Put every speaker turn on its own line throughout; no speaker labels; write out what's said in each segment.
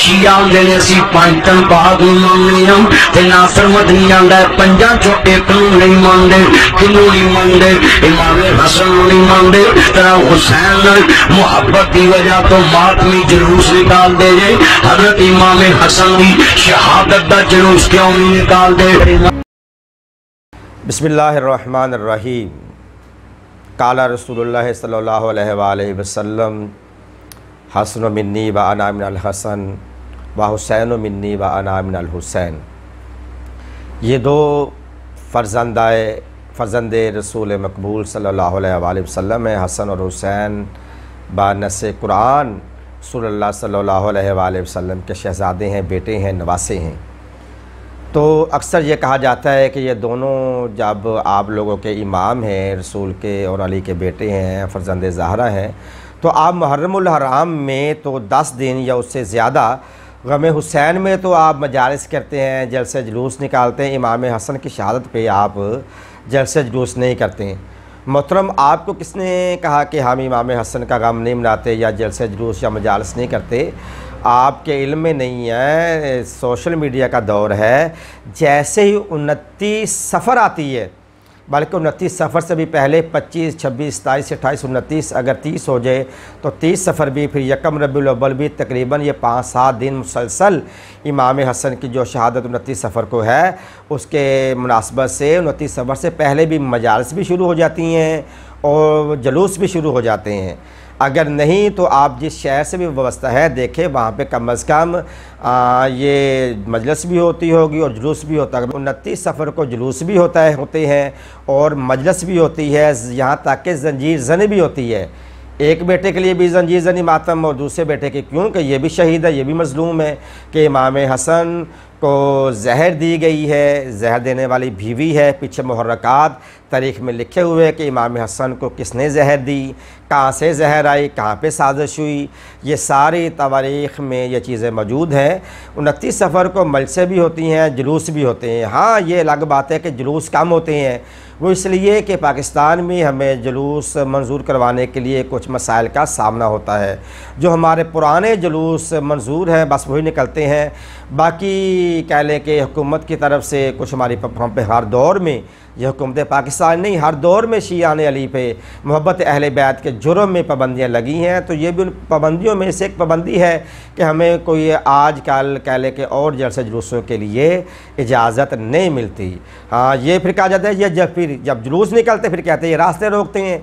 शिया आंदे ने असीं पंजन पाक नूं मनदे हां ते नासर मदनी आंदा है पंजां चों एक नूं नहीं मनदे। किनूं नहीं मनदे? इमाम हसन नूं नहीं मनदे। तेरा हुसैन नाल मुहब्बत की वजह तो मातमी जुलूस निकाल दे जे, हजरत इमाम हसन की शहादत का जुलूस क्यों नहीं निकाल दे?
बिस्मिल्लाहिर्रहमानिर्रहीम। काला रसूलुल्लाह सल्लल्लाहु अलैहि वसल्लम हसन मिन्नी व अना मिनल हसन व हुसैन मिन्नी व अना मिनल हुसैन। ये दो फ़र्ज़ंदे रसूल मकबूल सल्लल्लाहु अलैहि वसल्लम है, हसन और हुसैन बानस कुरान रसूलुल्लाह सल्लल्लाहु अलैहि वसल्लम के शहज़ादे हैं, बेटे हैं, नवासे हैं। तो अक्सर ये कहा जाता है कि ये दोनों जब आप लोगों के इमाम हैं, रसूल के और अली के बेटे हैं, फ़र्ज़ंदे ज़हरा हैं, तो आप मुहर्रमुल हराम में तो 10 दिन या उससे ज़्यादा, गम हुसैन में तो आप मजालिस करते हैं, जलसे जुलूस निकालते हैं। इमाम हसन की शहादत पे आप जलसे जुलूस नहीं करते हैं। मोहतरम, आपको किसने कहा कि हम इमाम हसन का गम नहीं मनाते या जलसे जुलूस या मजालिस नहीं करते? आपके इल्म में नहीं है, सोशल मीडिया का दौर है। जैसे ही 29 सफ़र आती है, बल्कि 29 सफ़र से भी पहले 25, 26, 27, 28, 29, अगर 30 हो जाए तो 30 सफ़र भी, फिर यकम रबीउल अव्वल भी, तकरीबन ये 5-7 दिन मुसलसल इमाम हसन की जो शहादत 29 सफ़र को है उसके मुनासबत से 29 सफ़र से पहले भी मजालिस भी शुरू हो जाती हैं और जुलूस भी शुरू हो जाते हैं। अगर नहीं तो आप जिस शहर से भी व्यवस्था है देखें, वहाँ पे कम अज़ कम ये मजलिस भी होती होगी और जुलूस भी होता है। 29 सफ़र को जुलूस भी होते हैं और मजलिस भी होती है, यहाँ तक कि जंजीर ज़नी भी होती है। एक बेटे के लिए भी जंजीर ज़नी मातम और दूसरे बेटे के, क्योंकि ये भी शहीद है, ये भी मज़लूम है कि इमाम हसन को जहर दी गई है, जहर देने वाली बीवी है। पीछे मुहर्रकात तारीख़ में लिखे हुए कि इमाम हसन को किसने जहर दी, कहाँ से जहर आई, कहाँ पे साजिश हुई, ये सारी तवारीख़ में ये चीज़ें मौजूद हैं। 29 सफ़र को मजलिसें भी होती हैं, जुलूस भी होते हैं। हाँ, ये अलग बात है कि जुलूस कम होते हैं, वो इसलिए कि पाकिस्तान में हमें जुलूस मंजूर करवाने के लिए कुछ मसाइल का सामना होता है। जो हमारे पुराने जुलूस मंजूर हैं बस वही निकलते हैं। बाकी कह लें कि हुकूमत की तरफ से कुछ हमारी हम पे हर दौर में, यह हुकूमत पाकिस्तान नहीं, हर दौर में शियान अली पे मोहब्बत अहले बैत के जुर्म में पाबंदियाँ लगी हैं। तो ये भी उन पाबंदियों में से एक पाबंदी है कि हमें कोई आज कल कह लें कि और जलसे जुलूसों के लिए इजाज़त नहीं मिलती। हाँ, ये फिर कहा जाता है ये जब जुलूस निकलते फिर कहते हैं ये रास्ते रोकते हैं,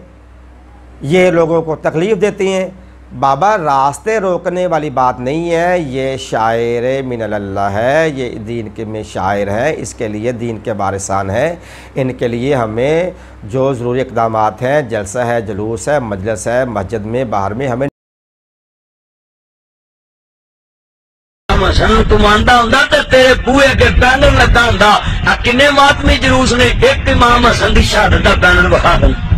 ये लोगों को तकलीफ़ देते हैं। बाबा, रास्ते रोकने वाली बात नहीं है, ये शायर मिनल्लाह है, ये दीन के में शायर है, इसके लिए दीन के वारिसान है। इनके लिए हमें जो ज़रूरी इक़दामात हैं, जलसा है, जुलूस है, मजलिस है, मस्जिद में, बाहर में, हमें
हसन तुम आंदा हुंदा ते तेरे बूहे अगे बैनर लगा हुंदा। किन्ने मातमी जुलूस ने, एक इमाम हसन की शहादत का बैनर विखा दें।